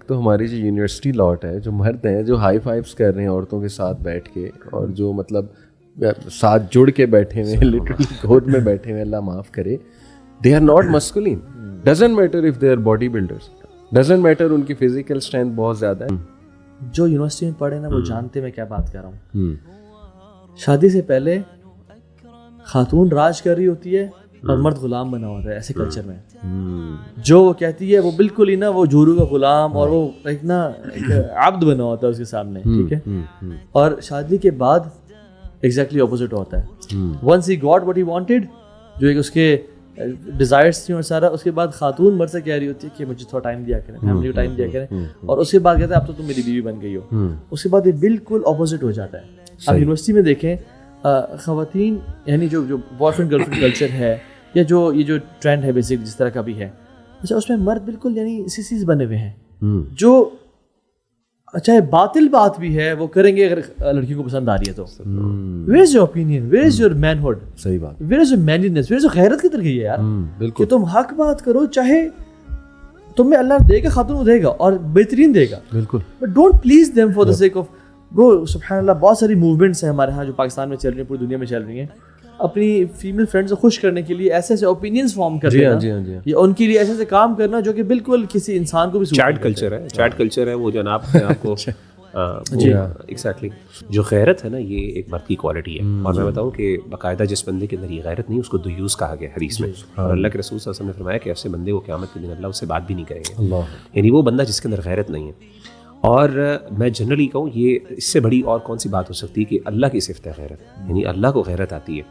ایک تو ہماری جو یونیورسٹی لاٹ ہے, جو مرد ہیں جو ہائی فائیوز کر رہے ہیں عورتوں کے ساتھ بیٹھ کے, اور جو مطلب ساتھ جڑ کے بیٹھے ہوئے ہیں, لٹرلی گود میں بیٹھے ہوئے, اللہ معاف کرے, they are not masculine. Doesn't matter if they are bodybuilders, doesn't matter ان کی فزیکل اسٹرینتھ بہت زیادہ ہے. جو یونیورسٹی میں پڑھے نا وہ جانتے میں کیا بات کر رہا ہوں. شادی سے پہلے خاتون راج کر رہی ہوتی ہے اور مرد غلام بنا ہوتا ہے. ایسے کلچر میں جو وہ کہتی ہے وہ بالکل ہی نا وہ جورو کا غلام, اور وہ ایک نا ایک عبد بنا ہوتا ہے اس کے سامنے, ٹھیک ہے. اور شادی کے بعد ایگزیکٹلی اپوزٹ ہوتا ہے. Once he got what he wanted, جو ایک اس کے ڈیزائرس تھیں اور سارا, اس کے بعد خاتون مرد سے کہہ رہی ہوتی ہے کہ مجھے تھوڑا ٹائم دیا کریں, فیملی کو ٹائم دیا کریں, اور اس کے بعد کہتے ہیں اب تو تم میری بیوی بن گئی ہو. اس کے بعد یہ بالکل اپوزٹ ہو جاتا ہے. آپ یونیورسٹی میں دیکھیں خواتین, یعنی جو boy friend girl friend culture ہے, یا جو یہ جو ٹرینڈ ہے بیسک جس طرح کا بھی ہے, اچھا اس میں مرد بالکل یعنی اسی چیز بنے ہوئے ہیں جو چاہے باطل بات بھی ہے وہ کریں گے اگر لڑکیوں کو پسند آ رہی ہے تو. Where is your opinion, where is your manhood, صحیح بات, where is your manliness, where is your غیرت کدھر گئی ہے یار. بالکل, کہ تم حق بات کرو, چاہے تمہیں اللہ دے گا, خاتون کو دے گا اور بہترین دے گا, بالکل, but don't please them for the sake of. برو سبحان اللہ, بہت ساری موومنٹس ہیں ہمارے ہاں جو پاکستان میں چل رہی ہیں, پوری دنیا میں چل رہی ہیں, اپنی فیمیل فرینڈز کو خوش کرنے کے لیے ایسے ایسے اوپینینس فارم کر دینا, یا ان کے لیے ایسے ایسے کام کرنا جو کہ بالکل کسی انسان کو بھی چیٹ کلچر ہے. چیٹ کلچر ہے وہ جناب آپ کو ایگزیکٹلی. جو غیرت ہے نا یہ ایک مرد کی کوالٹی ہے, اور میں بتاؤں کہ باقاعدہ جس بندے کے اندر یہ غیرت نہیں اس کو دیوس کہا گیا حدیث میں, اور اللہ کے رسول صلی اللہ علیہ وسلم نے فرمایا کہ ایسے بندے کو قیامت کے دن اللہ اس سے بات بھی نہیں کریں گے. یعنی وہ بندہ جس کے اندر غیرت نہیں ہے. اور میں جنرلی کہوں یہ اس سے بڑی اور کون سی بات ہو سکتی ہے کہ اللہ کی صفت ہے غیرت, یعنی اللہ کو غیرت آتی ہے.